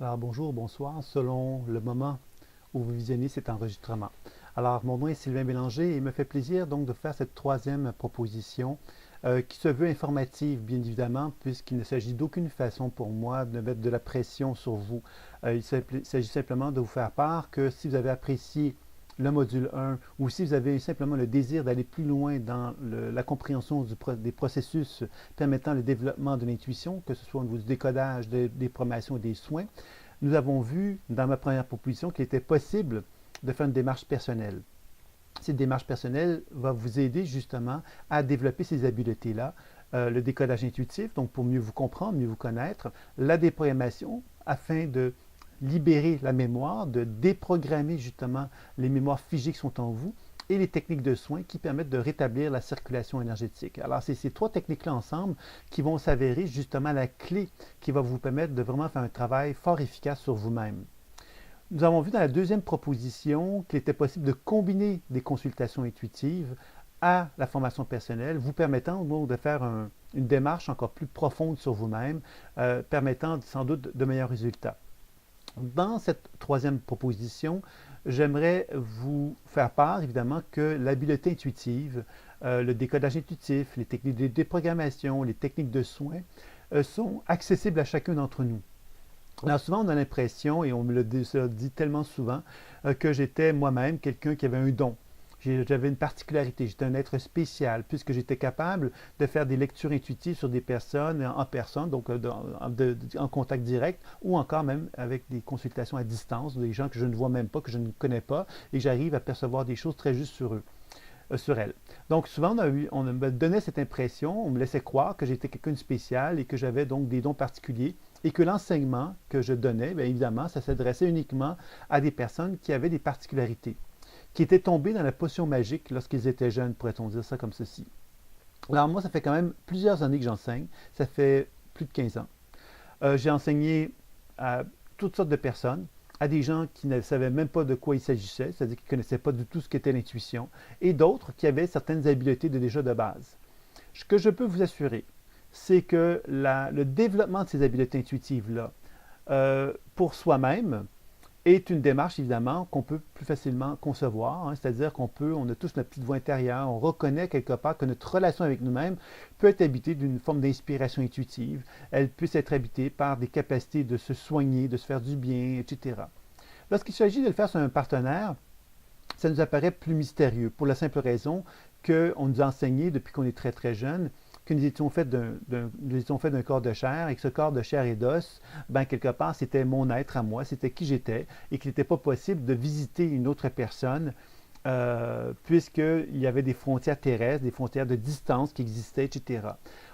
Alors bonjour, bonsoir, selon le moment où vous visionnez cet enregistrement. Alors mon nom est Sylvain Bélanger et il me fait plaisir donc de faire cette troisième proposition qui se veut informative bien évidemment puisqu'il ne s'agit d'aucune façon pour moi de mettre de la pression sur vous. Il s'agit simplement de vous faire part que si vous avez apprécié le module 1 ou si vous avez simplement le désir d'aller plus loin dans la compréhension des processus permettant le développement de l'intuition, que ce soit au niveau du décodage, des programmations et des soins, nous avons vu dans ma première proposition qu'il était possible de faire une démarche personnelle. Cette démarche personnelle va vous aider justement à développer ces habiletés-là, le décodage intuitif, donc pour mieux vous comprendre, mieux vous connaître, la déprogrammation afin de libérer la mémoire, de déprogrammer justement les mémoires figées qui sont en vous, et les techniques de soins qui permettent de rétablir la circulation énergétique. Alors, c'est ces trois techniques-là ensemble qui vont s'avérer justement la clé qui va vous permettre de vraiment faire un travail fort efficace sur vous-même. Nous avons vu dans la deuxième proposition qu'il était possible de combiner des consultations intuitives à la formation personnelle, vous permettant donc de faire une démarche encore plus profonde sur vous-même, permettant sans doute de meilleurs résultats. Dans cette troisième proposition, j'aimerais vous faire part, évidemment, que l'habileté intuitive, le décodage intuitif, les techniques de déprogrammation, les techniques de soins sont accessibles à chacun d'entre nous. Alors souvent, on a l'impression, et on me l'a dit tellement souvent, que j'étais moi-même quelqu'un qui avait un don. J'avais une particularité, j'étais un être spécial, puisque j'étais capable de faire des lectures intuitives sur des personnes en personne, donc en contact direct, ou encore même avec des consultations à distance, des gens que je ne vois même pas, que je ne connais pas, et j'arrive à percevoir des choses très justes sur eux, sur elles. Donc souvent, on me donnait cette impression, on me laissait croire que j'étais quelqu'un de spécial et que j'avais donc des dons particuliers, et que l'enseignement que je donnais, bien évidemment, ça s'adressait uniquement à des personnes qui avaient des particularités, qui étaient tombés dans la potion magique lorsqu'ils étaient jeunes, pourrait-on dire ça comme ceci. Alors moi, ça fait quand même plusieurs années que j'enseigne, ça fait plus de 15 ans. J'ai enseigné à toutes sortes de personnes, à des gens qui ne savaient même pas de quoi il s'agissait, c'est-à-dire qui ne connaissaient pas du tout ce qu'était l'intuition, et d'autres qui avaient certaines habiletés déjà de base. Ce que je peux vous assurer, c'est que le développement de ces habiletés intuitives-là, pour soi-même, est une démarche, évidemment, qu'on peut plus facilement concevoir, hein, c'est-à-dire on a tous notre petite voix intérieure, on reconnaît quelque part que notre relation avec nous-mêmes peut être habitée d'une forme d'inspiration intuitive, elle peut être habitée par des capacités de se soigner, de se faire du bien, etc. Lorsqu'il s'agit de le faire sur un partenaire, ça nous apparaît plus mystérieux, pour la simple raison qu'on nous a enseigné depuis qu'on est très très jeune que nous étions faits d'un corps de chair et que ce corps de chair et d'os, ben, quelque part, c'était mon être à moi, c'était qui j'étais et qu'il n'était pas possible de visiter une autre personne puisqu'il y avait des frontières terrestres, des frontières de distance qui existaient, etc.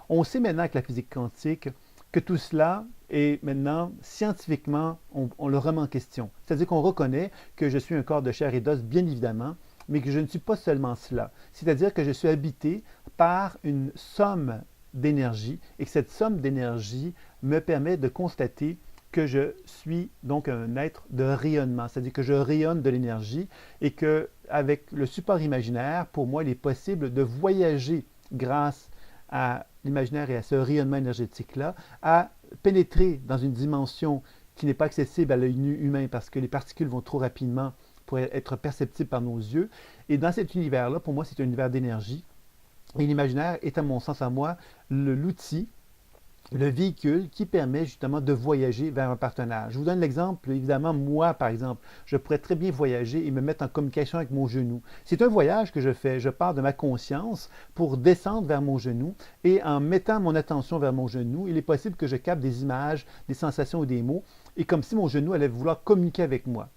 On sait maintenant avec la physique quantique que tout cela est maintenant scientifiquement, on le remet en question. C'est-à-dire qu'on reconnaît que je suis un corps de chair et d'os, bien évidemment, mais que je ne suis pas seulement cela. C'est-à-dire que je suis habité par une somme d'énergie et que cette somme d'énergie me permet de constater que je suis donc un être de rayonnement, c'est-à-dire que je rayonne de l'énergie et que avec le support imaginaire, pour moi, il est possible de voyager grâce à l'imaginaire et à ce rayonnement énergétique-là, à pénétrer dans une dimension qui n'est pas accessible à l'œil nu humain parce que les particules vont trop rapidement pour être perceptibles par nos yeux. Et dans cet univers-là, pour moi, c'est un univers d'énergie. Et l'imaginaire est, à mon sens, à moi, l'outil, le véhicule qui permet justement de voyager vers un partenaire. Je vous donne l'exemple, évidemment, moi, par exemple, je pourrais très bien voyager et me mettre en communication avec mon genou. C'est un voyage que je fais. Je pars de ma conscience pour descendre vers mon genou et en mettant mon attention vers mon genou, il est possible que je capte des images, des sensations ou des mots et comme si mon genou allait vouloir communiquer avec moi.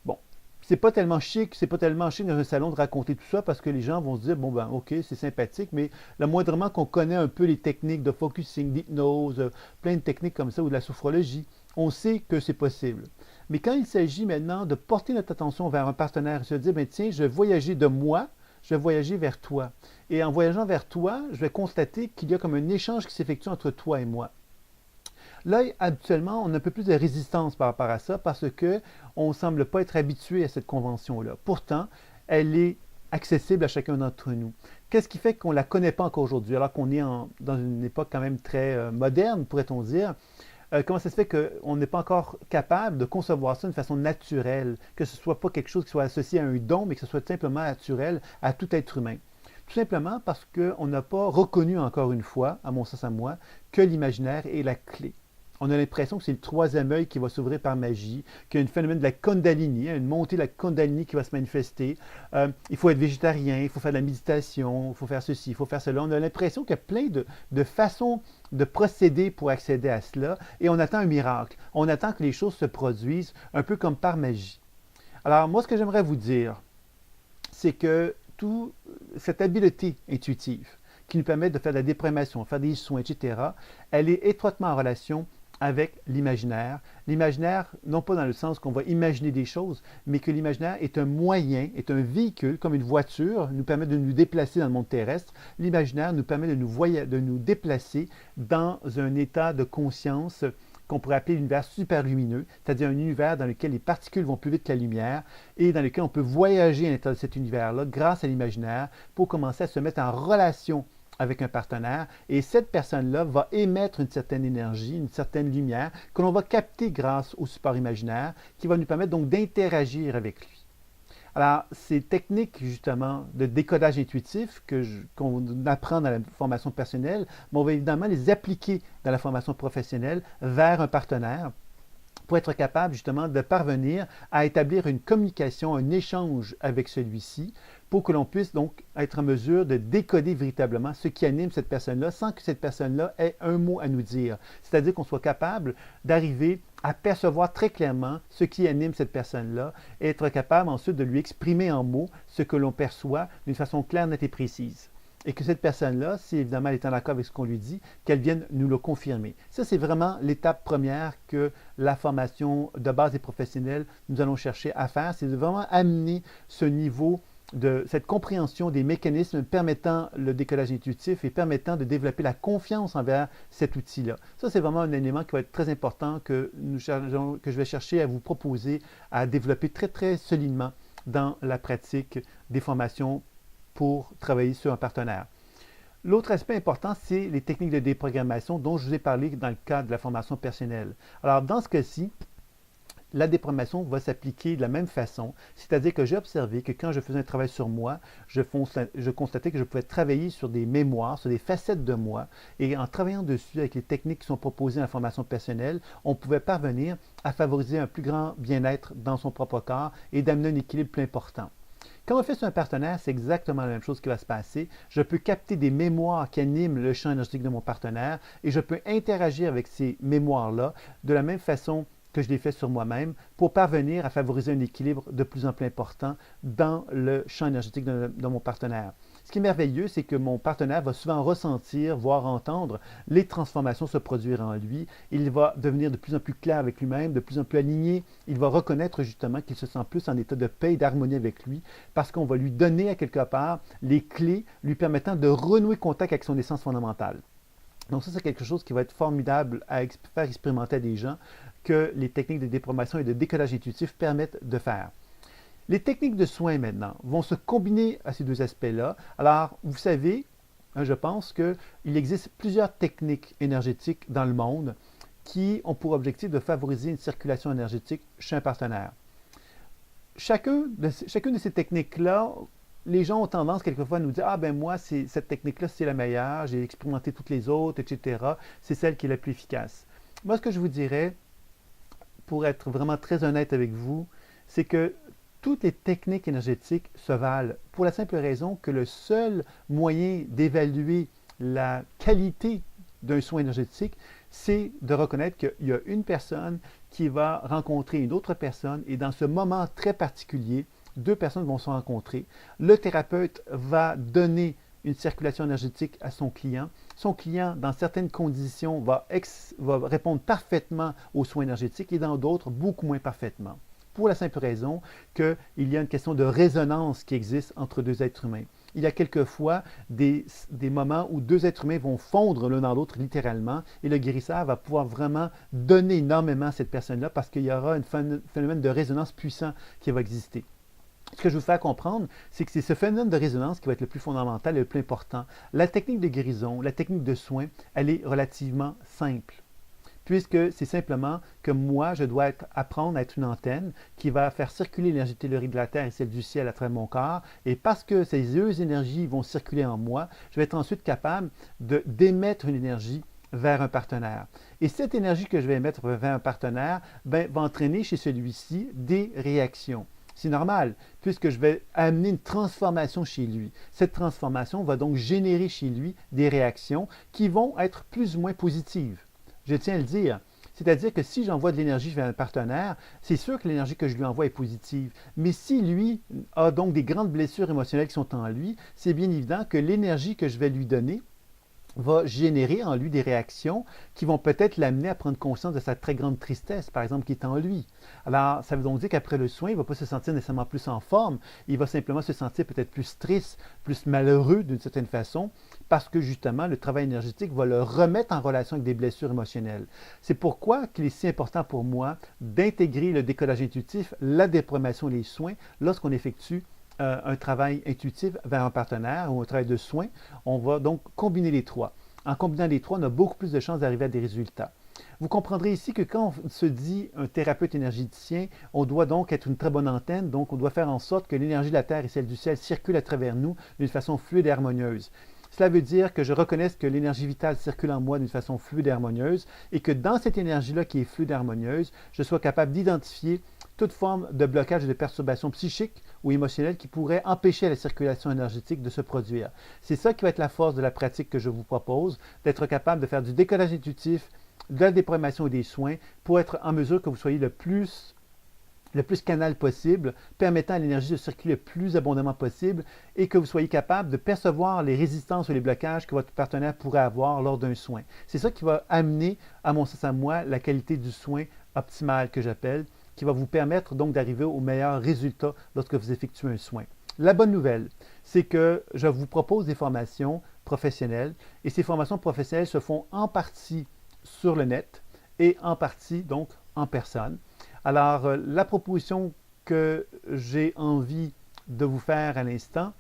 Bon, c'est pas tellement chic dans un salon de raconter tout ça parce que les gens vont se dire, bon ben ok, c'est sympathique, mais le moindrement qu'on connaît un peu les techniques de focusing, d'hypnose, plein de techniques comme ça ou de la sophrologie, on sait que c'est possible. Mais quand il s'agit maintenant de porter notre attention vers un partenaire et se dire, ben tiens, je vais voyager de moi, je vais voyager vers toi. Et en voyageant vers toi, je vais constater qu'il y a comme un échange qui s'effectue entre toi et moi. Là, habituellement, on a un peu plus de résistance par rapport à ça parce qu'on ne semble pas être habitué à cette convention-là. Pourtant, elle est accessible à chacun d'entre nous. Qu'est-ce qui fait qu'on ne la connaît pas encore aujourd'hui, alors qu'on est dans une époque quand même très moderne, pourrait-on dire? comment ça se fait qu'on n'est pas encore capable de concevoir ça d'une façon naturelle, que ce ne soit pas quelque chose qui soit associé à un don, mais que ce soit simplement naturel à tout être humain? Tout simplement parce qu'on n'a pas reconnu encore une fois, à mon sens à moi, que l'imaginaire est la clé. On a l'impression que c'est le troisième œil qui va s'ouvrir par magie, qu'il y a un phénomène de la Kundalini, une montée de la Kundalini qui va se manifester. Il faut être végétarien, il faut faire de la méditation, il faut faire ceci, il faut faire cela. On a l'impression qu'il y a plein de façons de procéder pour accéder à cela et on attend un miracle. On attend que les choses se produisent un peu comme par magie. Alors moi, ce que j'aimerais vous dire, c'est que toute cette habileté intuitive qui nous permet de faire de la déprogrammation, faire des soins, etc., elle est étroitement en relation avec l'imaginaire. L'imaginaire, non pas dans le sens qu'on va imaginer des choses, mais que l'imaginaire est un moyen, est un véhicule, comme une voiture, nous permet de nous déplacer dans le monde terrestre. L'imaginaire nous permet de nous déplacer dans un état de conscience qu'on pourrait appeler l'univers superlumineux, c'est-à-dire un univers dans lequel les particules vont plus vite que la lumière et dans lequel on peut voyager à l'intérieur de cet univers-là grâce à l'imaginaire pour commencer à se mettre en relation avec un partenaire et cette personne-là va émettre une certaine énergie, une certaine lumière que l'on va capter grâce au support imaginaire qui va nous permettre donc d'interagir avec lui. Alors, ces techniques justement de décodage intuitif qu'on apprend dans la formation personnelle, on va évidemment les appliquer dans la formation professionnelle vers un partenaire pour être capable justement de parvenir à établir une communication, un échange avec celui-ci, pour que l'on puisse donc être en mesure de décoder véritablement ce qui anime cette personne-là sans que cette personne-là ait un mot à nous dire. C'est-à-dire qu'on soit capable d'arriver à percevoir très clairement ce qui anime cette personne-là et être capable ensuite de lui exprimer en mots ce que l'on perçoit d'une façon claire, nette et précise. Et que cette personne-là, si évidemment elle est en accord avec ce qu'on lui dit, qu'elle vienne nous le confirmer. Ça, c'est vraiment l'étape première que la formation de base et professionnelle, nous allons chercher à faire, c'est de vraiment amener ce niveau de cette compréhension des mécanismes permettant le décollage intuitif et permettant de développer la confiance envers cet outil-là. Ça, c'est vraiment un élément qui va être très important que je vais chercher à vous proposer à développer très, très solidement dans la pratique des formations pour travailler sur un partenaire. L'autre aspect important, c'est les techniques de déprogrammation dont je vous ai parlé dans le cadre de la formation personnelle. Alors, dans ce cas-ci, la déprogrammation va s'appliquer de la même façon, c'est-à-dire que j'ai observé que quand je faisais un travail sur moi, je constatais que je pouvais travailler sur des mémoires, sur des facettes de moi, et en travaillant dessus avec les techniques qui sont proposées dans la formation personnelle, on pouvait parvenir à favoriser un plus grand bien-être dans son propre corps et d'amener un équilibre plus important. Quand on fait sur un partenaire, c'est exactement la même chose qui va se passer. Je peux capter des mémoires qui animent le champ énergétique de mon partenaire et je peux interagir avec ces mémoires-là de la même façon que je l'ai fait sur moi-même pour parvenir à favoriser un équilibre de plus en plus important dans le champ énergétique de mon partenaire. Ce qui est merveilleux, c'est que mon partenaire va souvent ressentir, voire entendre les transformations se produire en lui. Il va devenir de plus en plus clair avec lui-même, de plus en plus aligné. Il va reconnaître justement qu'il se sent plus en état de paix et d'harmonie avec lui parce qu'on va lui donner à quelque part les clés lui permettant de renouer contact avec son essence fondamentale. Donc ça, c'est quelque chose qui va être formidable à faire expérimenter à des gens que les techniques de déprogrammation et de décodage intuitif permettent de faire. Les techniques de soins maintenant vont se combiner à ces deux aspects-là. Alors, vous savez, je pense qu'il existe plusieurs techniques énergétiques dans le monde qui ont pour objectif de favoriser une circulation énergétique chez un partenaire. Chacune de ces techniques-là, les gens ont tendance quelquefois à nous dire « Ah ben moi, cette technique-là, c'est la meilleure, j'ai expérimenté toutes les autres, etc. C'est celle qui est la plus efficace. » Moi, ce que je vous dirais, pour être vraiment très honnête avec vous, c'est que toutes les techniques énergétiques se valent pour la simple raison que le seul moyen d'évaluer la qualité d'un soin énergétique, c'est de reconnaître qu'il y a une personne qui va rencontrer une autre personne et dans ce moment très particulier, deux personnes vont se rencontrer. Le thérapeute va donner une circulation énergétique à son client. Son client, dans certaines conditions, va répondre parfaitement aux soins énergétiques et dans d'autres, beaucoup moins parfaitement. Pour la simple raison qu'il y a une question de résonance qui existe entre deux êtres humains. Il y a quelquefois des moments où deux êtres humains vont fondre l'un dans l'autre littéralement et le guérisseur va pouvoir vraiment donner énormément à cette personne-là parce qu'il y aura un phénomène de résonance puissant qui va exister. Ce que je veux vous faire comprendre, c'est que c'est ce phénomène de résonance qui va être le plus fondamental et le plus important. La technique de guérison, la technique de soin, elle est relativement simple. puisque c'est simplement que moi, je dois apprendre à être une antenne qui va faire circuler l'énergie tellurique de la Terre et celle du ciel à travers mon corps. Et parce que ces deux énergies vont circuler en moi, je vais être ensuite capable d'émettre une énergie vers un partenaire. Et cette énergie que je vais émettre vers un partenaire va entraîner chez celui-ci des réactions. C'est normal, puisque je vais amener une transformation chez lui. Cette transformation va donc générer chez lui des réactions qui vont être plus ou moins positives. Je tiens à le dire. C'est-à-dire que si j'envoie de l'énergie vers un partenaire, c'est sûr que l'énergie que je lui envoie est positive. Mais si lui a donc des grandes blessures émotionnelles qui sont en lui, c'est bien évident que l'énergie que je vais lui donner va générer en lui des réactions qui vont peut-être l'amener à prendre conscience de sa très grande tristesse, par exemple, qui est en lui. Alors, ça veut donc dire qu'après le soin, il ne va pas se sentir nécessairement plus en forme, il va simplement se sentir peut-être plus triste, plus malheureux d'une certaine façon, parce que justement, le travail énergétique va le remettre en relation avec des blessures émotionnelles. C'est pourquoi il est si important pour moi d'intégrer le décollage intuitif, la déprogrammation et les soins lorsqu'on effectue un travail intuitif vers un partenaire ou un travail de soins. On va donc combiner les trois. En combinant les trois, on a beaucoup plus de chances d'arriver à des résultats. Vous comprendrez ici que quand on se dit un thérapeute énergéticien, on doit donc être une très bonne antenne, donc on doit faire en sorte que l'énergie de la Terre et celle du ciel circulent à travers nous d'une façon fluide et harmonieuse. Cela veut dire que je reconnaisse que l'énergie vitale circule en moi d'une façon fluide et harmonieuse et que dans cette énergie-là qui est fluide et harmonieuse, je sois capable d'identifier toute forme de blocage et de perturbation psychique ou émotionnelle qui pourrait empêcher la circulation énergétique de se produire. C'est ça qui va être la force de la pratique que je vous propose, d'être capable de faire du décollage intuitif, de la déprogrammation et des soins pour être en mesure que vous soyez le plus canal possible, permettant à l'énergie de circuler le plus abondamment possible et que vous soyez capable de percevoir les résistances ou les blocages que votre partenaire pourrait avoir lors d'un soin. C'est ça qui va amener, à mon sens à moi, la qualité du soin optimale que j'appelle, qui va vous permettre donc d'arriver au meilleur résultat lorsque vous effectuez un soin. La bonne nouvelle, c'est que je vous propose des formations professionnelles et ces formations professionnelles se font en partie sur le net et en partie donc en personne. Alors, la proposition que j'ai envie de vous faire à l'instant,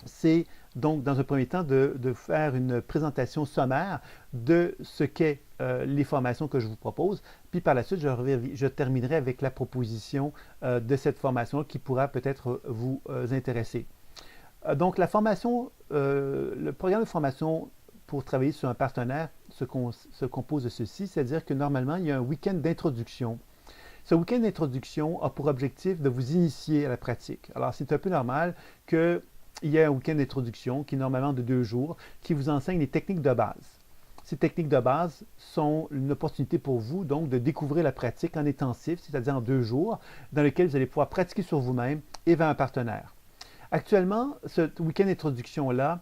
c'est donc, dans un premier temps, de faire une présentation sommaire de ce qu'est les formations que je vous propose. Puis par la suite, je terminerai avec la proposition de cette formation qui pourra peut-être vous intéresser. Donc, le programme de formation pour travailler sur un partenaire se compose de ceci, c'est-à-dire que normalement, il y a un week-end d'introduction. Ce week-end d'introduction a pour objectif de vous initier à la pratique. Alors, c'est un peu normal qu'il y ait un week-end d'introduction qui est normalement de 2 jours, qui vous enseigne les techniques de base. Ces techniques de base sont une opportunité pour vous, donc, de découvrir la pratique en intensif, c'est-à-dire en 2 jours, dans lequel vous allez pouvoir pratiquer sur vous-même et vers un partenaire. Actuellement, ce week-end d'introduction-là,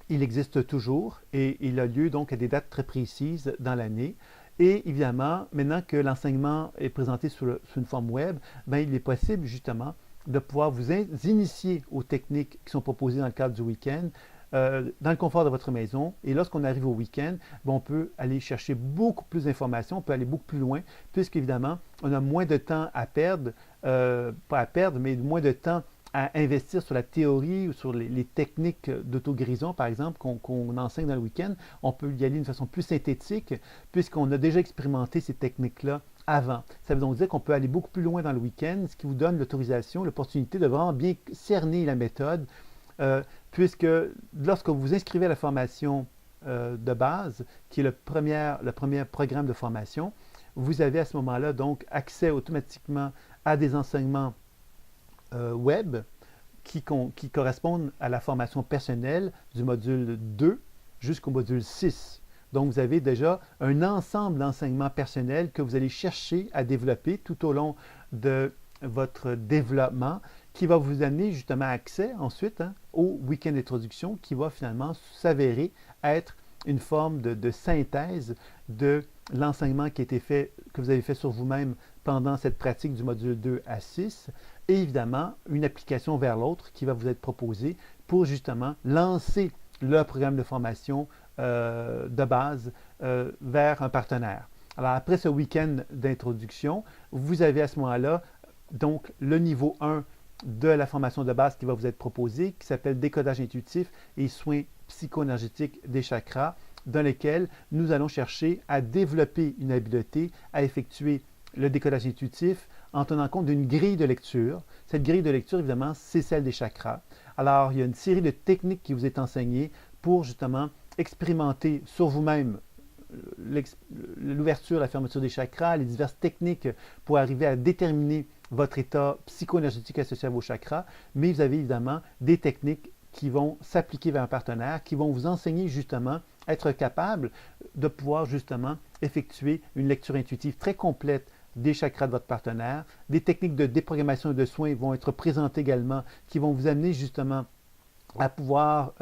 il existe toujours et il a lieu donc à des dates très précises dans l'année. Et évidemment, maintenant que l'enseignement est présenté sous une forme web, il est possible justement de pouvoir vous initier aux techniques qui sont proposées dans le cadre du week-end, dans le confort de votre maison. Et lorsqu'on arrive au week-end, on peut aller chercher beaucoup plus d'informations, on peut aller beaucoup plus loin, puisqu'évidemment, on a moins de temps à perdre, pas à perdre, mais moins de temps à investir sur la théorie ou sur les techniques d'auto-guérison, par exemple, qu'on enseigne dans le week-end. On peut y aller d'une façon plus synthétique, puisqu'on a déjà expérimenté ces techniques-là avant. Ça veut donc dire qu'on peut aller beaucoup plus loin dans le week-end, ce qui vous donne l'autorisation, l'opportunité de vraiment bien cerner la méthode, puisque lorsque vous vous inscrivez à la formation de base, qui est le premier programme de formation, vous avez à ce moment-là donc accès automatiquement à des enseignements web qui correspondent à la formation personnelle du module 2 jusqu'au module 6. Donc, vous avez déjà un ensemble d'enseignements personnels que vous allez chercher à développer tout au long de votre développement qui va vous amener justement accès ensuite au week-end d'introduction qui va finalement s'avérer être une forme de synthèse de l'enseignement qui a été fait, que vous avez fait sur vous-même pendant cette pratique du module 2 à 6 et évidemment une application vers l'autre qui va vous être proposée pour justement lancer le programme de formation de base vers un partenaire. Alors après ce week-end d'introduction, vous avez à ce moment-là donc le niveau 1 de la formation de base qui va vous être proposée, qui s'appelle décodage intuitif et soins psycho-énergétiques des chakras. dans lesquels nous allons chercher à développer une habileté à effectuer le décodage intuitif en tenant compte d'une grille de lecture. Cette grille de lecture, évidemment, c'est celle des chakras. Alors, il y a une série de techniques qui vous est enseignée pour justement expérimenter sur vous-même l'ouverture, la fermeture des chakras, les diverses techniques pour arriver à déterminer votre état psycho-énergétique associé à vos chakras, mais vous avez évidemment des techniques qui vont s'appliquer vers un partenaire, qui vont vous enseigner justement à être capable de pouvoir justement effectuer une lecture intuitive très complète des chakras de votre partenaire. Des techniques de déprogrammation et de soins vont être présentées également, qui vont vous amener justement à pouvoir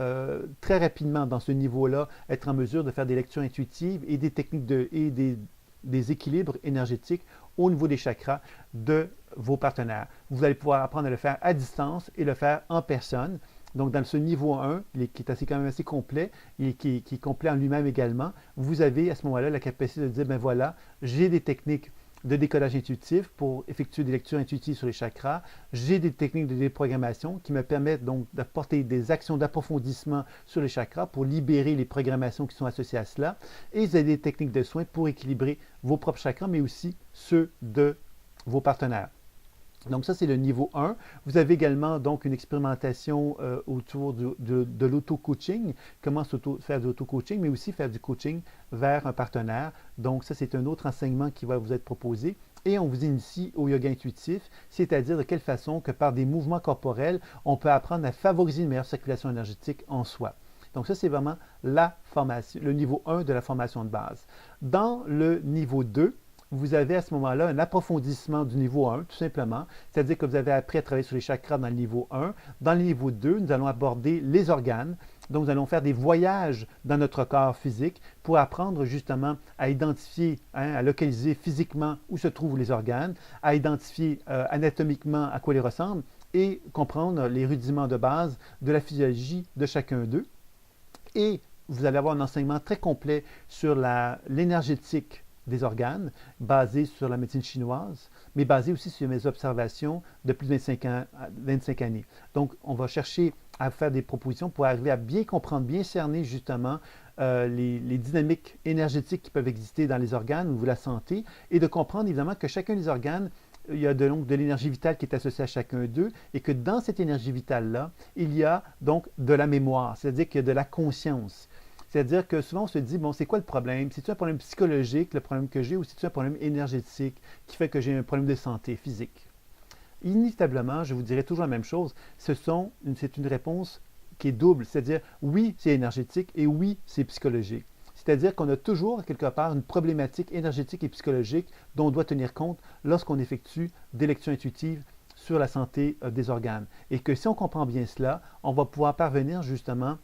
très rapidement dans ce niveau-là être en mesure de faire des lectures intuitives et des techniques des équilibres énergétiques au niveau des chakras de vos partenaires. Vous allez pouvoir apprendre à le faire à distance et le faire en personne. Donc, dans ce niveau 1, qui est quand même assez complet et qui est complet en lui-même également, vous avez à ce moment-là la capacité de dire, ben voilà, j'ai des techniques de décodage intuitif pour effectuer des lectures intuitives sur les chakras. J'ai des techniques de déprogrammation qui me permettent donc d'apporter des actions d'approfondissement sur les chakras pour libérer les programmations qui sont associées à cela. Et vous avez des techniques de soins pour équilibrer vos propres chakras, mais aussi ceux de vos partenaires. Donc ça, c'est le niveau 1. Vous avez également donc une expérimentation autour de l'auto-coaching, comment faire de l'auto-coaching, mais aussi faire du coaching vers un partenaire. Donc ça, c'est un autre enseignement qui va vous être proposé. Et on vous initie au yoga intuitif, c'est-à-dire de quelle façon que par des mouvements corporels, on peut apprendre à favoriser une meilleure circulation énergétique en soi. Donc ça, c'est vraiment la formation, le niveau 1 de la formation de base. Dans le niveau 2, vous avez à ce moment-là un approfondissement du niveau 1, tout simplement. C'est-à-dire que vous avez appris à travailler sur les chakras dans le niveau 1. Dans le niveau 2, nous allons aborder les organes. Donc, nous allons faire des voyages dans notre corps physique pour apprendre justement à identifier, à localiser physiquement où se trouvent les organes, à identifier anatomiquement à quoi ils ressemblent et comprendre les rudiments de base de la physiologie de chacun d'eux. Et vous allez avoir un enseignement très complet sur l'énergétique des organes, basé sur la médecine chinoise, mais basé aussi sur mes observations de plus de 25 années. Donc, on va chercher à faire des propositions pour arriver à bien comprendre, bien cerner justement les dynamiques énergétiques qui peuvent exister dans les organes ou la santé, et de comprendre évidemment que chacun des organes, il y a de l'énergie vitale qui est associée à chacun d'eux, et que dans cette énergie vitale-là, il y a donc de la mémoire, c'est-à-dire qu'il y a de la conscience. C'est-à-dire que souvent, on se dit, bon, c'est quoi le problème? C'est-tu un problème psychologique, le problème que j'ai, ou c'est-tu un problème énergétique qui fait que j'ai un problème de santé physique? Inévitablement, je vous dirais toujours la même chose, c'est une réponse qui est double, c'est-à-dire, oui, c'est énergétique et oui, c'est psychologique. C'est-à-dire qu'on a toujours, quelque part, une problématique énergétique et psychologique dont on doit tenir compte lorsqu'on effectue des lectures intuitives sur la santé des organes. Et que si on comprend bien cela, on va pouvoir parvenir justement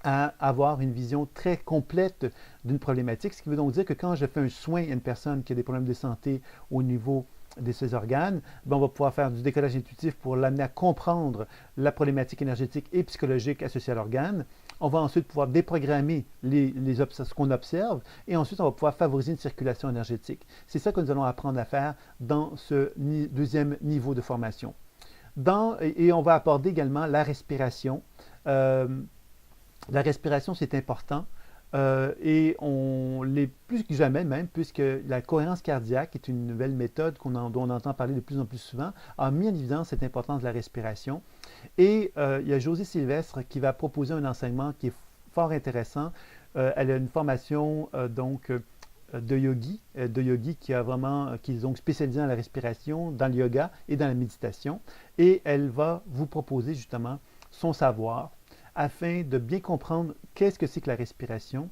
à avoir une vision très complète d'une problématique, ce qui veut donc dire que quand je fais un soin à une personne qui a des problèmes de santé au niveau de ses organes, on va pouvoir faire du décodage intuitif pour l'amener à comprendre la problématique énergétique et psychologique associée à l'organe. On va ensuite pouvoir déprogrammer ce qu'on observe et ensuite on va pouvoir favoriser une circulation énergétique. C'est ça que nous allons apprendre à faire dans ce deuxième niveau de formation. Et on va aborder également la respiration. La respiration, c'est important et on l'est plus que jamais même, puisque la cohérence cardiaque est une nouvelle méthode dont on entend parler de plus en plus souvent, a mis en évidence cette importance de la respiration. Et il y a Josée Sylvestre qui va proposer un enseignement qui est fort intéressant. Elle a une formation de yogi qui est donc spécialisée dans la respiration, dans le yoga et dans la méditation. Et elle va vous proposer justement son savoir afin de bien comprendre qu'est-ce que c'est que la respiration,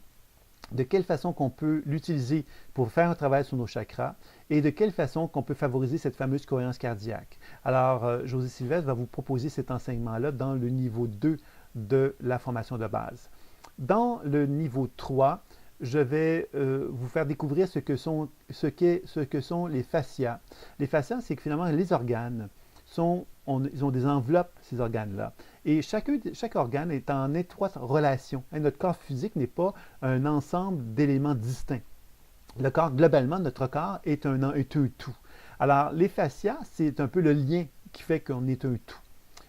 de quelle façon qu'on peut l'utiliser pour faire un travail sur nos chakras et de quelle façon qu'on peut favoriser cette fameuse cohérence cardiaque. Alors, Josée Sylvestre va vous proposer cet enseignement-là dans le niveau 2 de la formation de base. Dans le niveau 3, je vais vous faire découvrir ce que sont les fascias. Les fascias, c'est que finalement, les organes ils ont des enveloppes, ces organes-là. Et chaque organe est en étroite relation. Notre corps physique n'est pas un ensemble d'éléments distincts. Globalement, notre corps est un tout. Alors, les fascias, c'est un peu le lien qui fait qu'on est un tout.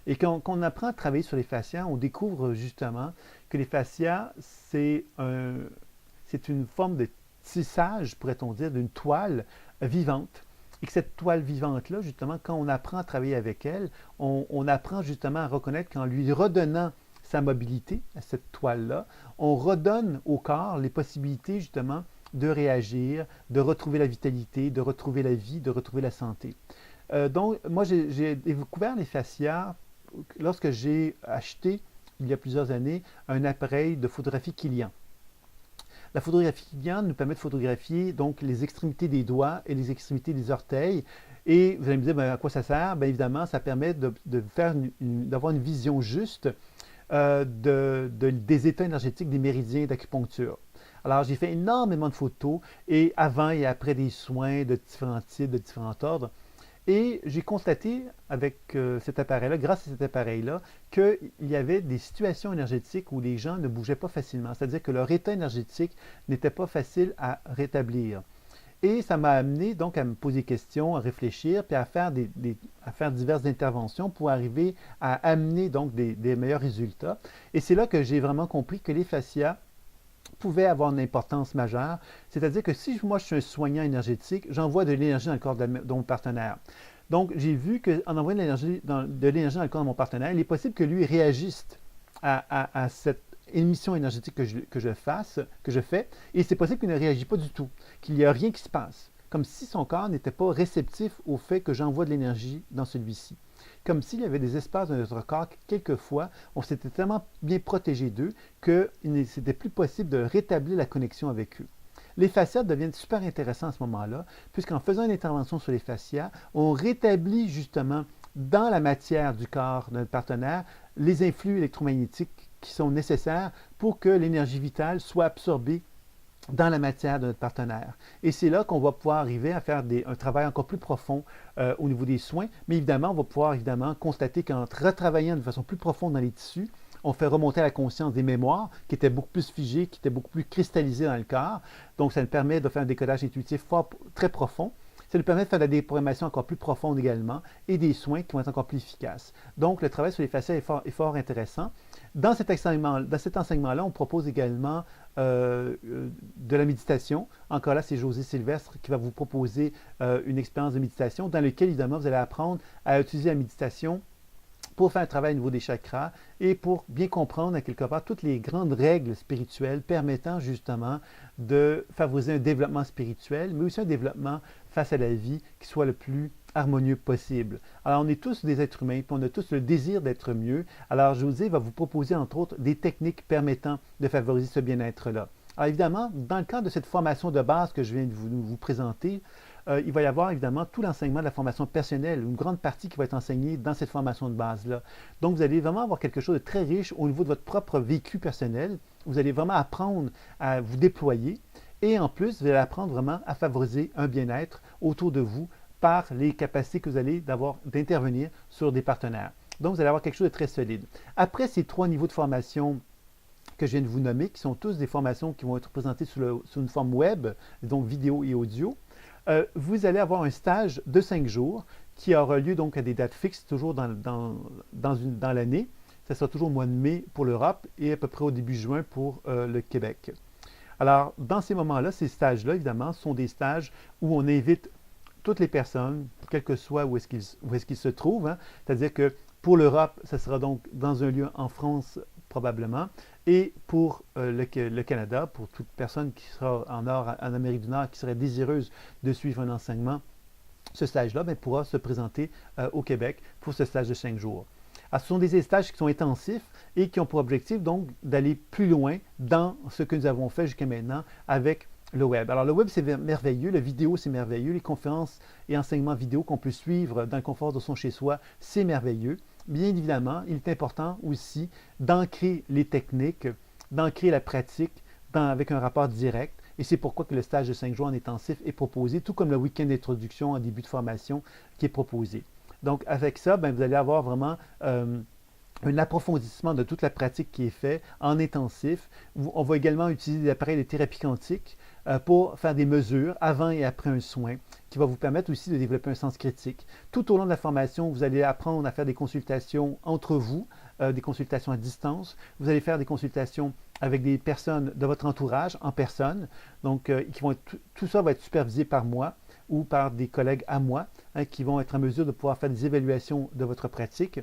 Et quand on apprend à travailler sur les fascias, on découvre justement que les fascias, c'est une forme de tissage, pourrait-on dire, d'une toile vivante. Et que cette toile vivante-là, justement, quand on apprend à travailler avec elle, on apprend justement à reconnaître qu'en lui redonnant sa mobilité à cette toile-là, on redonne au corps les possibilités justement de réagir, de retrouver la vitalité, de retrouver la vie, de retrouver la santé. Donc, moi, j'ai découvert les fascias lorsque j'ai acheté, il y a plusieurs années, un appareil de photographie Kilian. La photographie Kilian nous permet de photographier donc les extrémités des doigts et les extrémités des orteils. Et vous allez me dire, ben, à quoi ça sert? Bien évidemment, ça permet d'avoir une vision juste des états énergétiques des méridiens d'acupuncture. Alors, j'ai fait énormément de photos, et avant et après des soins de différents types, de différents ordres. Et j'ai constaté avec cet appareil-là, grâce à cet appareil-là, qu'il y avait des situations énergétiques où les gens ne bougeaient pas facilement. C'est-à-dire que leur état énergétique n'était pas facile à rétablir. Et ça m'a amené donc à me poser des questions, à réfléchir, puis à faire diverses interventions pour arriver à amener donc des meilleurs résultats. Et c'est là que j'ai vraiment compris que les fascias pouvaient avoir une importance majeure. C'est-à-dire que si moi je suis un soignant énergétique, j'envoie de l'énergie dans le corps de mon partenaire. Donc j'ai vu qu'en envoyant de l'énergie dans le corps de mon partenaire, il est possible que lui réagisse à cette émission énergétique que je fais, et c'est possible qu'il ne réagit pas du tout, qu'il n'y a rien qui se passe, comme si son corps n'était pas réceptif au fait que j'envoie de l'énergie dans celui-ci. Comme s'il y avait des espaces dans notre corps, quelquefois, on s'était tellement bien protégé d'eux que c'était plus possible de rétablir la connexion avec eux. Les fascias deviennent super intéressants à ce moment-là, puisqu'en faisant une intervention sur les fascias, on rétablit justement dans la matière du corps de notre partenaire les influx électromagnétiques qui sont nécessaires pour que l'énergie vitale soit absorbée dans la matière de notre partenaire. Et c'est là qu'on va pouvoir arriver à faire un travail encore plus profond au niveau des soins, mais évidemment, on va pouvoir constater qu'en retravaillant de façon plus profonde dans les tissus, on fait remonter à la conscience des mémoires qui étaient beaucoup plus figées, qui étaient beaucoup plus cristallisées dans le corps. Donc, ça nous permet de faire un décodage intuitif très profond. Ça nous permet de faire de la déprogrammation encore plus profonde également et des soins qui vont être encore plus efficaces. Donc, le travail sur les fascias est fort intéressant. Dans cet enseignement-là, on propose également de la méditation. Encore là, c'est José Sylvestre qui va vous proposer une expérience de méditation dans laquelle, évidemment, vous allez apprendre à utiliser la méditation pour faire un travail au niveau des chakras et pour bien comprendre, à quelque part, toutes les grandes règles spirituelles permettant justement de favoriser un développement spirituel, mais aussi un développement face à la vie qui soit le plus harmonieux possible. Alors, on est tous des êtres humains, puis on a tous le désir d'être mieux. Alors, José va vous proposer, entre autres, des techniques permettant de favoriser ce bien-être-là. Alors, évidemment, dans le cadre de cette formation de base que je viens de vous présenter, il va y avoir évidemment tout l'enseignement de la formation personnelle, une grande partie qui va être enseignée dans cette formation de base-là. Donc, vous allez vraiment avoir quelque chose de très riche au niveau de votre propre vécu personnel. Vous allez vraiment apprendre à vous déployer et en plus, vous allez apprendre vraiment à favoriser un bien-être autour de vous par les capacités que vous allez avoir d'intervenir sur des partenaires. Donc, vous allez avoir quelque chose de très solide. Après ces 3 niveaux de formation que je viens de vous nommer, qui sont tous des formations qui vont être présentées sous une forme web, donc vidéo et audio, vous allez avoir un stage de 5 jours qui aura lieu donc à des dates fixes, toujours dans l'année. Ça sera toujours au mois de mai pour l'Europe et à peu près au début juin pour le Québec. Alors, dans ces moments-là, ces stages-là, évidemment, sont des stages où on invite toutes les personnes, quel que soit où est-ce qu'ils se trouvent. Hein. C'est-à-dire que pour l'Europe, ça sera donc dans un lieu en France probablement, et pour le Canada, pour toute personne qui sera en Amérique du Nord, qui serait désireuse de suivre un enseignement, ce stage-là pourra se présenter au Québec pour ce stage de 5 jours. Alors, ce sont des stages qui sont intensifs et qui ont pour objectif donc d'aller plus loin dans ce que nous avons fait jusqu'à maintenant avec le web. Alors, le web, c'est merveilleux, la vidéo, c'est merveilleux, les conférences et enseignements vidéo qu'on peut suivre dans le confort de son chez-soi, c'est merveilleux. Bien évidemment, il est important aussi d'ancrer les techniques, d'ancrer la pratique avec un rapport direct. Et c'est pourquoi que le stage de 5 jours en intensif est proposé, tout comme le week-end d'introduction en début de formation qui est proposé. Donc, avec ça, vous allez avoir vraiment un approfondissement de toute la pratique qui est faite en intensif. On va également utiliser des appareils de thérapie quantique pour faire des mesures avant et après un soin, qui va vous permettre aussi de développer un sens critique. Tout au long de la formation, vous allez apprendre à faire des consultations entre vous, des consultations à distance. Vous allez faire des consultations avec des personnes de votre entourage en personne. Donc, tout ça va être supervisé par moi ou par des collègues à moi qui vont être en mesure de pouvoir faire des évaluations de votre pratique.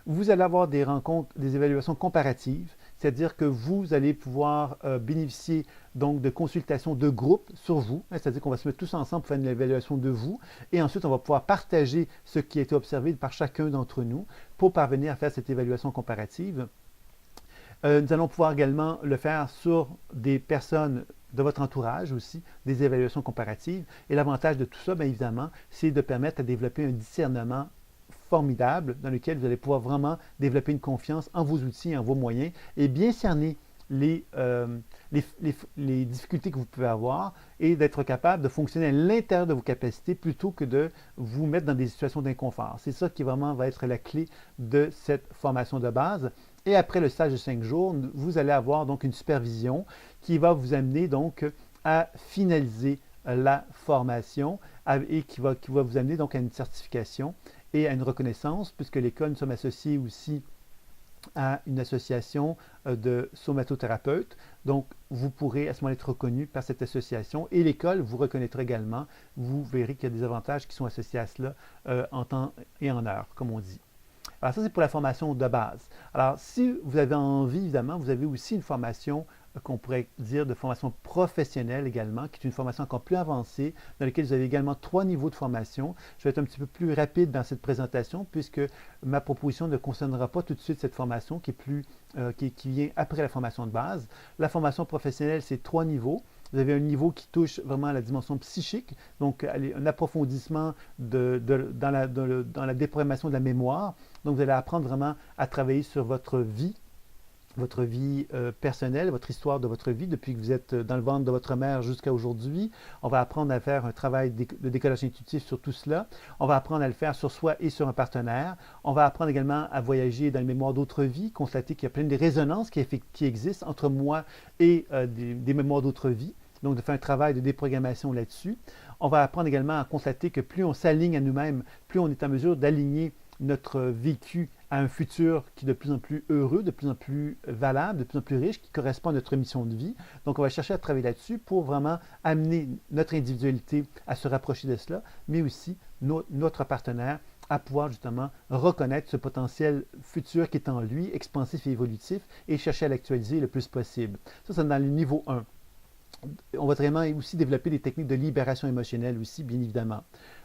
Vous allez avoir des rencontres, des évaluations comparatives, c'est-à-dire que vous allez pouvoir bénéficier donc de consultations de groupe sur vous, c'est-à-dire qu'on va se mettre tous ensemble pour faire une évaluation de vous, et ensuite on va pouvoir partager ce qui a été observé par chacun d'entre nous pour parvenir à faire cette évaluation comparative. Nous allons pouvoir également le faire sur des personnes de votre entourage aussi, des évaluations comparatives. Et l'avantage de tout ça, bien évidemment, c'est de permettre de développer un discernement formidable dans lequel vous allez pouvoir vraiment développer une confiance en vos outils, en vos moyens et bien cerner les difficultés que vous pouvez avoir et d'être capable de fonctionner à l'intérieur de vos capacités plutôt que de vous mettre dans des situations d'inconfort. C'est ça qui vraiment va être la clé de cette formation de base. Et après le stage de 5 jours, vous allez avoir donc une supervision qui va vous amener donc à finaliser la formation et qui va vous amener donc à une certification et à une reconnaissance, puisque l'école, nous sommes associés aussi à une association de somatothérapeutes. Donc, vous pourrez à ce moment-là être reconnu par cette association et l'école vous reconnaîtra également. Vous verrez qu'il y a des avantages qui sont associés à cela en temps et en heure, comme on dit. Alors ça, c'est pour la formation de base. Alors, si vous avez envie, évidemment, vous avez aussi une formation qu'on pourrait dire de formation professionnelle également, qui est une formation encore plus avancée, dans laquelle vous avez également 3 niveaux de formation. Je vais être un petit peu plus rapide dans cette présentation, puisque ma proposition ne concernera pas tout de suite cette formation qui vient après la formation de base. La formation professionnelle, c'est 3 niveaux. Vous avez un niveau qui touche vraiment à la dimension psychique, donc un approfondissement dans la déprogrammation de la mémoire. Donc, vous allez apprendre vraiment à travailler sur votre vie personnelle, votre histoire de votre vie depuis que vous êtes dans le ventre de votre mère jusqu'à aujourd'hui. On va apprendre à faire un travail de décollage intuitif sur tout cela. On va apprendre à le faire sur soi et sur un partenaire. On va apprendre également à voyager dans les mémoires d'autres vies, constater qu'il y a plein de résonances qui existent entre moi et des mémoires d'autres vies. Donc, de faire un travail de déprogrammation là-dessus. On va apprendre également à constater que plus on s'aligne à nous-mêmes, plus on est en mesure d'aligner notre vécu à un futur qui est de plus en plus heureux, de plus en plus valable, de plus en plus riche, qui correspond à notre mission de vie. Donc, on va chercher à travailler là-dessus pour vraiment amener notre individualité à se rapprocher de cela, mais aussi notre partenaire à pouvoir justement reconnaître ce potentiel futur qui est en lui, expansif et évolutif, et chercher à l'actualiser le plus possible. Ça, c'est dans le niveau 1. On va vraiment aussi développer des techniques de libération émotionnelle aussi, bien évidemment.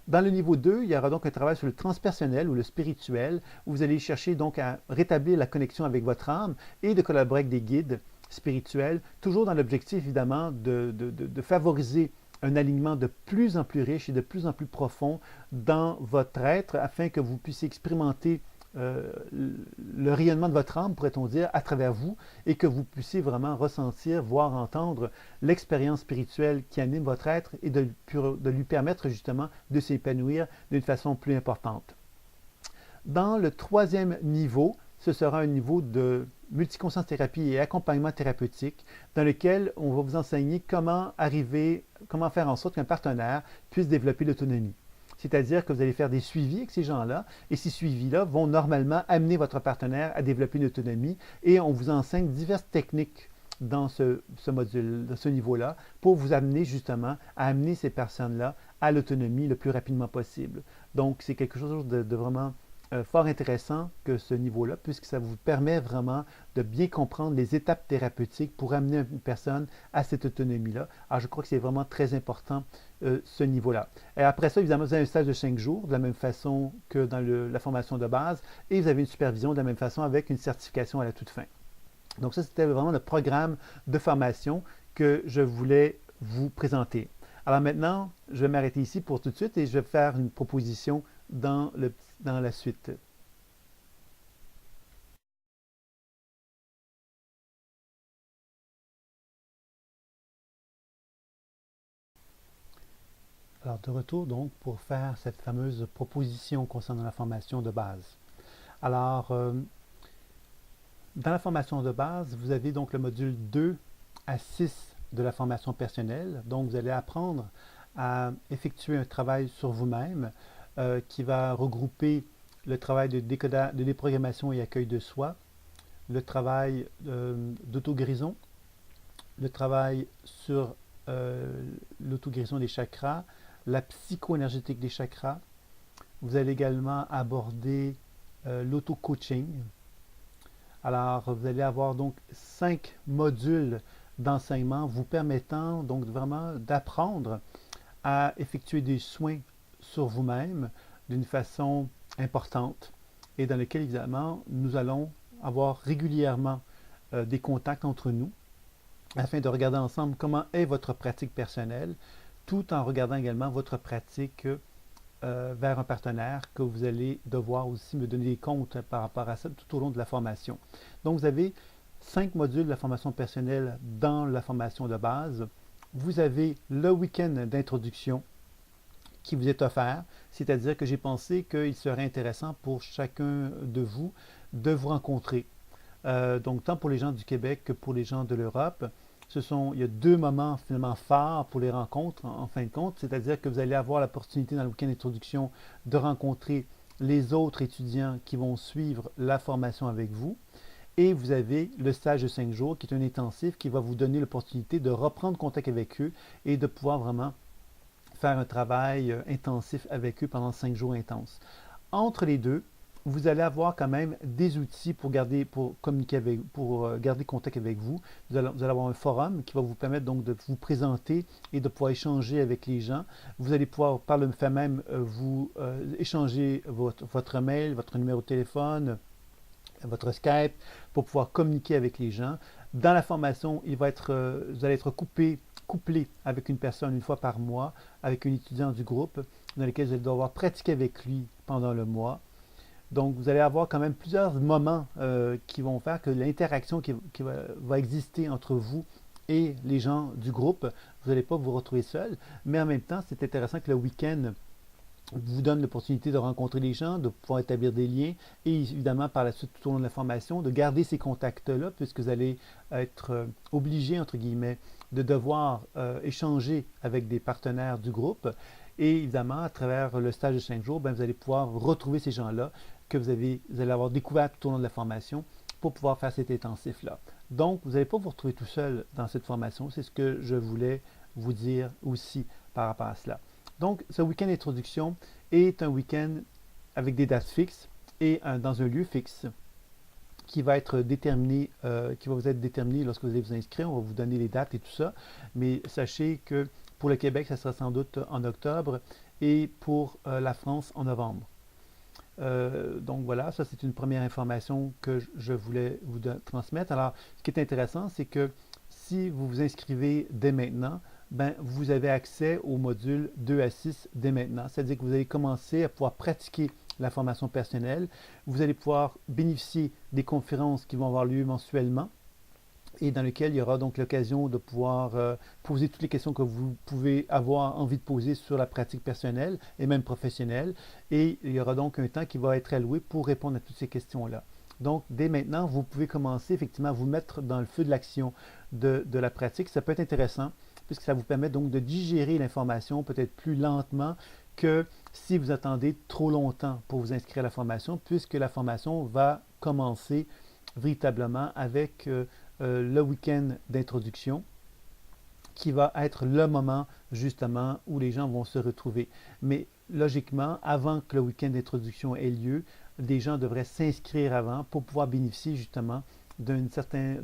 Dans le niveau 2, il y aura donc un travail sur le transpersonnel ou le spirituel, où vous allez chercher donc à rétablir la connexion avec votre âme et de collaborer avec des guides spirituels, toujours dans l'objectif évidemment de favoriser un alignement de plus en plus riche et de plus en plus profond dans votre être afin que vous puissiez expérimenter le rayonnement de votre âme, pourrait-on dire, à travers vous, et que vous puissiez vraiment ressentir, voir, entendre l'expérience spirituelle qui anime votre être et de lui permettre justement de s'épanouir d'une façon plus importante. Dans le 3e niveau, ce sera un niveau de multiconscience thérapie et accompagnement thérapeutique dans lequel on va vous enseigner comment faire en sorte qu'un partenaire puisse développer l'autonomie. C'est-à-dire que vous allez faire des suivis avec ces gens-là, et ces suivis-là vont normalement amener votre partenaire à développer une autonomie, et on vous enseigne diverses techniques dans ce module, dans ce niveau-là, pour vous amener justement à amener ces personnes-là à l'autonomie le plus rapidement possible. Donc, c'est quelque chose de vraiment fort intéressant que ce niveau-là, puisque ça vous permet vraiment de bien comprendre les étapes thérapeutiques pour amener une personne à cette autonomie-là. Alors, je crois que c'est vraiment très important, ce niveau-là. Et après ça, évidemment, vous avez un stage de 5 jours, de la même façon que dans la formation de base, et vous avez une supervision de la même façon avec une certification à la toute fin. Donc ça, c'était vraiment le programme de formation que je voulais vous présenter. Alors maintenant, je vais m'arrêter ici pour tout de suite et je vais faire une proposition dans la suite. Alors de retour donc pour faire cette fameuse proposition concernant la formation de base. Alors Dans la formation de base, vous avez donc le module 2 à 6 de la formation personnelle. Donc, vous allez apprendre à effectuer un travail sur vous-même qui va regrouper le travail de déprogrammation et accueil de soi, le travail d'auto-guérison, le travail sur l'auto-guérison des chakras, la psycho-énergétique des chakras. Vous allez également aborder l'auto-coaching. Alors, vous allez avoir donc 5 modules d'enseignement vous permettant donc vraiment d'apprendre à effectuer des soins sur vous-même d'une façon importante et dans lequel, évidemment, nous allons avoir régulièrement des contacts entre nous afin de regarder ensemble comment est votre pratique personnelle, tout en regardant également votre pratique vers un partenaire que vous allez devoir aussi me donner des comptes par rapport à ça tout au long de la formation. Donc, vous avez 5 modules de la formation personnelle dans la formation de base. Vous avez le week-end d'introduction qui vous est offert, c'est-à-dire que j'ai pensé qu'il serait intéressant pour chacun de vous rencontrer. Donc, tant pour les gens du Québec que pour les gens de l'Europe, il y a 2 moments finalement phares pour les rencontres en fin de compte, c'est-à-dire que vous allez avoir l'opportunité dans le week-end d'introduction de rencontrer les autres étudiants qui vont suivre la formation avec vous. Et vous avez le stage de 5 jours qui est un intensif qui va vous donner l'opportunité de reprendre contact avec eux et de pouvoir vraiment faire un travail intensif avec eux pendant 5 jours intenses. Entre les deux, vous allez avoir quand même des outils pour communiquer garder contact avec vous. Vous allez avoir un forum qui va vous permettre donc de vous présenter et de pouvoir échanger avec les gens. Vous allez pouvoir par le fait même vous échanger votre mail, votre numéro de téléphone, votre Skype pour pouvoir communiquer avec les gens. Dans la formation, vous allez être couplé avec une personne une fois par mois, avec un étudiant du groupe, dans lequel vous allez devoir pratiquer avec lui pendant le mois. Donc, vous allez avoir quand même plusieurs moments qui vont faire que l'interaction qui va exister entre vous et les gens du groupe, vous n'allez pas vous retrouver seul, mais en même temps, c'est intéressant que le week-end vous donne l'opportunité de rencontrer les gens, de pouvoir établir des liens et évidemment par la suite tout au long de la formation, de garder ces contacts-là puisque vous allez être obligé, entre guillemets, de devoir échanger avec des partenaires du groupe. Et évidemment, à travers le stage de 5 jours, vous allez pouvoir retrouver ces gens-là que vous allez avoir découvert tout au long de la formation pour pouvoir faire cet intensif-là. Donc, vous n'allez pas vous retrouver tout seul dans cette formation. C'est ce que je voulais vous dire aussi par rapport à cela. Donc, ce week-end d'introduction est un week-end avec des dates fixes et dans un lieu fixe qui va être déterminé, qui va vous être déterminé lorsque vous allez vous inscrire. On va vous donner les dates et tout ça. Mais sachez que pour le Québec, ça sera sans doute en octobre et pour la France en novembre. Donc voilà, ça c'est une première information que je voulais vous transmettre. Alors, ce qui est intéressant, c'est que si vous vous inscrivez dès maintenant, vous avez accès au module 2 à 6 dès maintenant. C'est-à-dire que vous allez commencer à pouvoir pratiquer la formation personnelle. Vous allez pouvoir bénéficier des conférences qui vont avoir lieu mensuellement et dans lesquelles il y aura donc l'occasion de pouvoir poser toutes les questions que vous pouvez avoir envie de poser sur la pratique personnelle et même professionnelle. Et il y aura donc un temps qui va être alloué pour répondre à toutes ces questions-là. Donc, dès maintenant, vous pouvez commencer effectivement à vous mettre dans le feu de l'action de la pratique. Ça peut être intéressant puisque ça vous permet donc de digérer l'information peut-être plus lentement que si vous attendez trop longtemps pour vous inscrire à la formation, puisque la formation va commencer véritablement avec le week-end d'introduction qui va être le moment justement où les gens vont se retrouver. Mais logiquement, avant que le week-end d'introduction ait lieu, les gens devraient s'inscrire avant pour pouvoir bénéficier justement de certains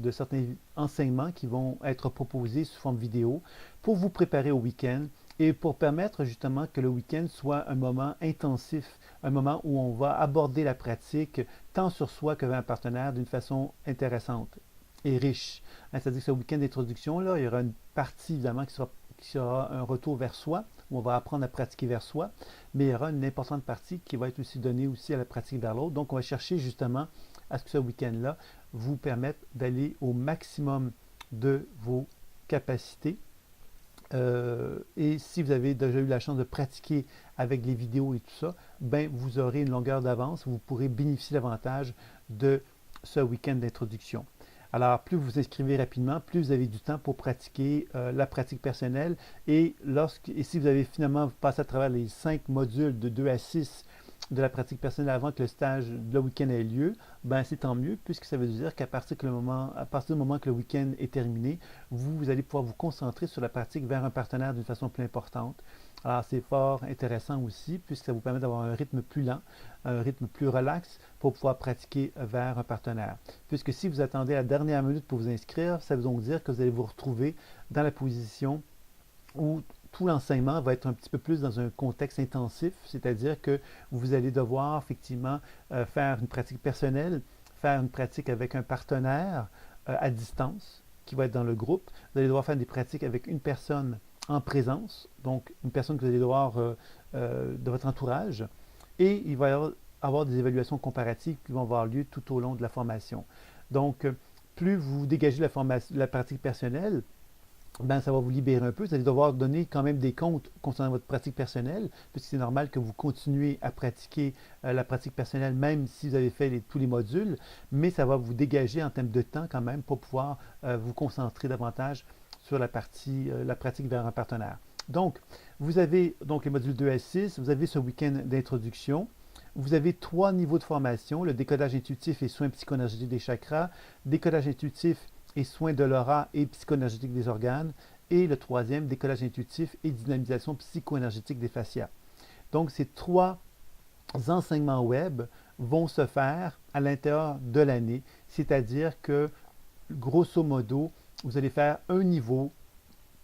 enseignements qui vont être proposés sous forme vidéo pour vous préparer au week-end et pour permettre justement que le week-end soit un moment intensif, un moment où on va aborder la pratique tant sur soi que vers un partenaire d'une façon intéressante et riche. C'est-à-dire que ce week-end d'introduction, là, il y aura une partie évidemment qui sera un retour vers soi, où on va apprendre à pratiquer vers soi, mais il y aura une importante partie qui va être aussi donnée aussi à la pratique vers l'autre. Donc, on va chercher justement à ce que ce week-end-là vous permette d'aller au maximum de vos capacités. Et si vous avez déjà eu la chance de pratiquer avec les vidéos et tout ça, vous aurez une longueur d'avance, vous pourrez bénéficier davantage de ce week-end d'introduction. Alors, plus vous vous inscrivez rapidement, plus vous avez du temps pour pratiquer la pratique personnelle. Et si vous avez finalement passé à travers les 5 modules de 2 à 6 de la pratique personnelle avant que le stage de week-end ait lieu, ben c'est tant mieux, puisque ça veut dire qu'à partir du moment que le week-end est terminé, vous allez pouvoir vous concentrer sur la pratique vers un partenaire d'une façon plus importante. Alors c'est fort intéressant aussi, puisque ça vous permet d'avoir un rythme plus lent, un rythme plus relax pour pouvoir pratiquer vers un partenaire. Puisque si vous attendez à la dernière minute pour vous inscrire, ça veut donc dire que vous allez vous retrouver dans la position où tout l'enseignement va être un petit peu plus dans un contexte intensif, c'est-à-dire que vous allez devoir effectivement faire une pratique personnelle, faire une pratique avec un partenaire à distance qui va être dans le groupe. Vous allez devoir faire des pratiques avec une personne en présence, donc une personne que vous allez devoir de votre entourage, et il va y avoir des évaluations comparatives qui vont avoir lieu tout au long de la formation. Donc, plus vous dégagez la pratique personnelle, ben, ça va vous libérer un peu. Vous allez devoir donner quand même des comptes concernant votre pratique personnelle, puisque c'est normal que vous continuez à pratiquer la pratique personnelle, même si vous avez fait tous les modules, mais ça va vous dégager en termes de temps quand même pour pouvoir vous concentrer davantage sur la pratique vers un partenaire. Donc, vous avez donc les modules 2 à 6, vous avez ce week-end d'introduction. Vous avez 3 niveaux de formation, le décodage intuitif et soins psychoénergétiques des chakras, décodage intuitif et soins de l'aura et psychoénergétique des organes, et le 3e, décollage intuitif et dynamisation psychoénergétique des fascias. Donc, ces 3 enseignements web vont se faire à l'intérieur de l'année, c'est-à-dire que, grosso modo, vous allez faire un niveau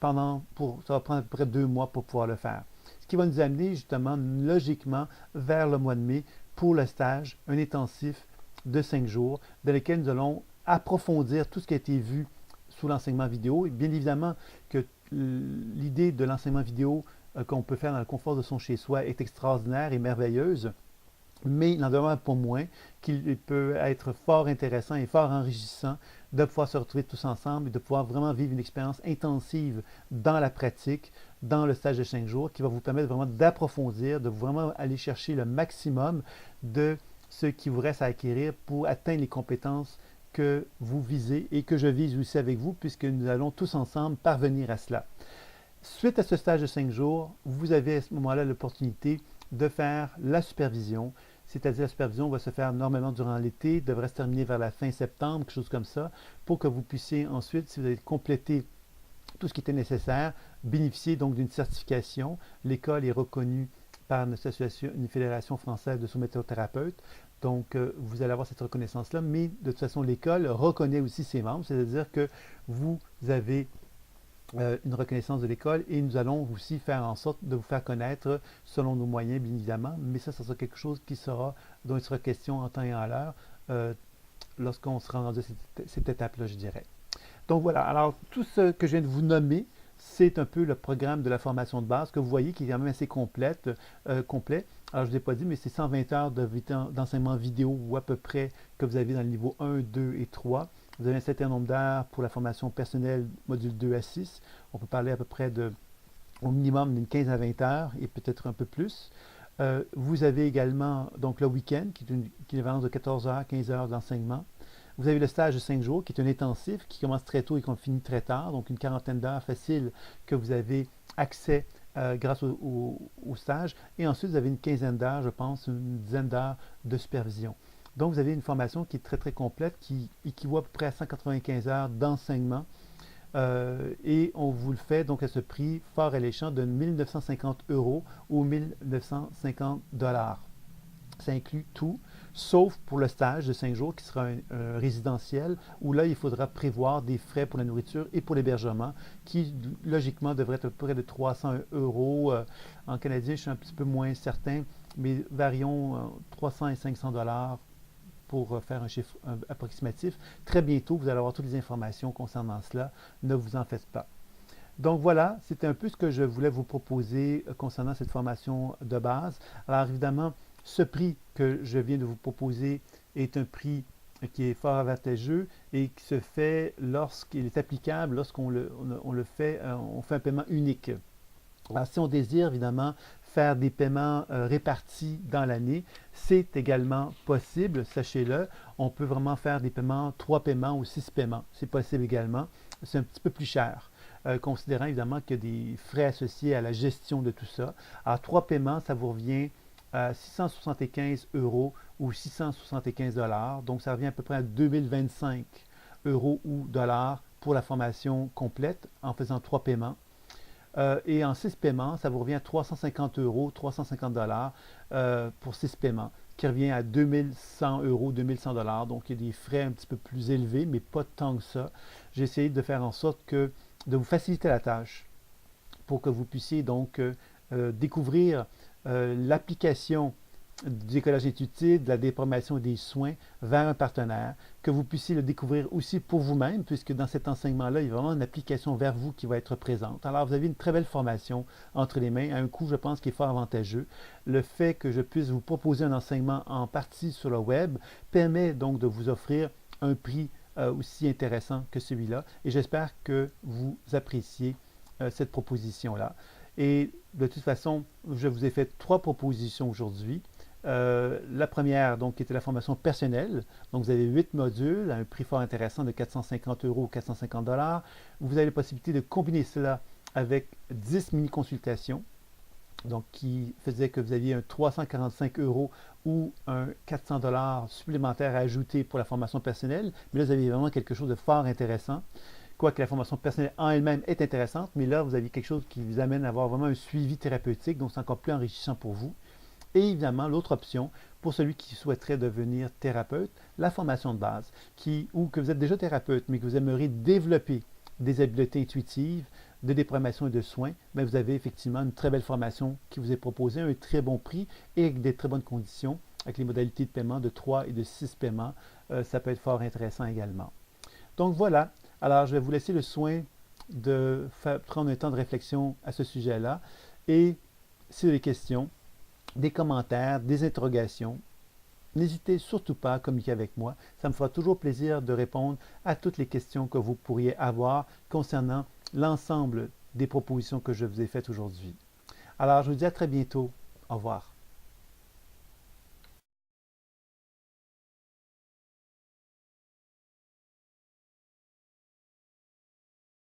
ça va prendre à peu près 2 mois pour pouvoir le faire. Ce qui va nous amener justement, logiquement, vers le mois de mai pour le stage, un intensif de 5 jours, dans lequel nous allons approfondir tout ce qui a été vu sous l'enseignement vidéo. Et bien évidemment que l'idée de l'enseignement vidéo qu'on peut faire dans le confort de son chez-soi est extraordinaire et merveilleuse, mais il n'en demeure pas moins qu'il peut être fort intéressant et fort enrichissant de pouvoir se retrouver tous ensemble et de pouvoir vraiment vivre une expérience intensive dans la pratique, dans le stage de 5 jours, qui va vous permettre vraiment d'approfondir, de vraiment aller chercher le maximum de ce qui vous reste à acquérir pour atteindre les compétences que vous visez et que je vise aussi avec vous, puisque nous allons tous ensemble parvenir à cela. Suite à ce stage de 5 jours, vous avez à ce moment-là l'opportunité de faire la supervision, c'est-à-dire la supervision va se faire normalement durant l'été, devrait se terminer vers la fin septembre, quelque chose comme ça, pour que vous puissiez ensuite, si vous avez complété tout ce qui était nécessaire, bénéficier donc d'une certification. L'école est reconnue par une fédération française de somatothérapeutes. Donc, vous allez avoir cette reconnaissance-là, mais de toute façon, l'école reconnaît aussi ses membres, c'est-à-dire que vous avez une reconnaissance de l'école et nous allons aussi faire en sorte de vous faire connaître selon nos moyens, bien évidemment, mais ça sera quelque chose dont il sera question en temps et en heure lorsqu'on sera rendu à cette étape-là, je dirais. Donc voilà, alors tout ce que je viens de vous nommer, c'est un peu le programme de la formation de base que vous voyez qui est quand même assez complet. Alors, je ne vous ai pas dit, mais c'est 120 heures d'enseignement vidéo ou à peu près que vous avez dans le niveau 1, 2 et 3. Vous avez un certain nombre d'heures pour la formation personnelle, module 2 à 6. On peut parler à peu près au minimum d'une 15 à 20 heures et peut-être un peu plus. Vous avez également donc le week-end qui est une équivalence de 14 heures, 15 heures d'enseignement. Vous avez le stage de 5 jours qui est un intensif qui commence très tôt et qui finit très tard, donc une quarantaine d'heures facile que vous avez accès grâce au stage. Et ensuite, vous avez une quinzaine d'heures, je pense, une dizaine d'heures de supervision. Donc, vous avez une formation qui est très, très complète, qui équivaut à peu près à 195 heures d'enseignement. Et on vous le fait donc à ce prix fort alléchant de 1 950 € ou 1 950 $. Ça inclut tout, sauf pour le stage de 5 jours qui sera un résidentiel, où là, il faudra prévoir des frais pour la nourriture et pour l'hébergement, qui logiquement devraient être à peu près de 300 €. En canadien, je suis un petit peu moins certain, mais varions 300 et 500 $ pour faire un chiffre approximatif. Très bientôt, vous allez avoir toutes les informations concernant cela. Ne vous en faites pas. Donc voilà, c'était un peu ce que je voulais vous proposer concernant cette formation de base. Alors évidemment, ce prix que je viens de vous proposer est un prix qui est fort avantageux et qui se fait lorsqu'il est applicable, lorsqu'on on fait un paiement unique. Alors, si on désire évidemment faire des paiements répartis dans l'année, c'est également possible, sachez-le. On peut vraiment faire des paiements, 3 paiements ou 6 paiements. C'est possible également. C'est un petit peu plus cher, considérant évidemment qu'il y a des frais associés à la gestion de tout ça. Alors, 3 paiements, ça vous revient à 675 euros ou 675 dollars. Donc, ça revient à peu près à 2025 euros ou dollars pour la formation complète en faisant 3 paiements. Et en 6 paiements, ça vous revient à 350 euros, 350 dollars pour 6 paiements, qui revient à 2100 euros, 2100 dollars. Donc, il y a des frais un petit peu plus élevés, mais pas tant que ça. J'ai essayé de faire en sorte de vous faciliter la tâche pour que vous puissiez donc découvrir l'application du décollage intuitif, de la déprogrammation des soins vers un partenaire, que vous puissiez le découvrir aussi pour vous-même, puisque dans cet enseignement-là, il y a vraiment une application vers vous qui va être présente. Alors, vous avez une très belle formation entre les mains, à un coût, je pense, qui est fort avantageux. Le fait que je puisse vous proposer un enseignement en partie sur le web permet donc de vous offrir un prix aussi intéressant que celui-là, et j'espère que vous appréciez cette proposition-là. Et de toute façon, je vous ai fait 3 propositions aujourd'hui. La première, donc, qui était la formation personnelle. Donc, vous avez 8 modules à un prix fort intéressant de 450 euros ou 450 dollars. Vous avez la possibilité de combiner cela avec 10 mini-consultations, donc qui faisait que vous aviez un 345 euros ou un 400 dollars supplémentaire à ajouter pour la formation personnelle. Mais là, vous avez vraiment quelque chose de fort intéressant. Quoique la formation personnelle en elle-même est intéressante, mais là, vous avez quelque chose qui vous amène à avoir vraiment un suivi thérapeutique, donc c'est encore plus enrichissant pour vous. Et évidemment, l'autre option, pour celui qui souhaiterait devenir thérapeute, la formation de base, ou que vous êtes déjà thérapeute, mais que vous aimeriez développer des habiletés intuitives, de déprogrammation et de soins, mais vous avez effectivement une très belle formation qui vous est proposée à un très bon prix et avec des très bonnes conditions, avec les modalités de paiement de 3 et de 6 paiements. Ça peut être fort intéressant également. Donc voilà, alors je vais vous laisser le soin de prendre un temps de réflexion à ce sujet-là. Et si vous avez des questions, des commentaires, des interrogations, n'hésitez surtout pas à communiquer avec moi. Ça me fera toujours plaisir de répondre à toutes les questions que vous pourriez avoir concernant l'ensemble des propositions que je vous ai faites aujourd'hui. Alors, je vous dis à très bientôt. Au revoir.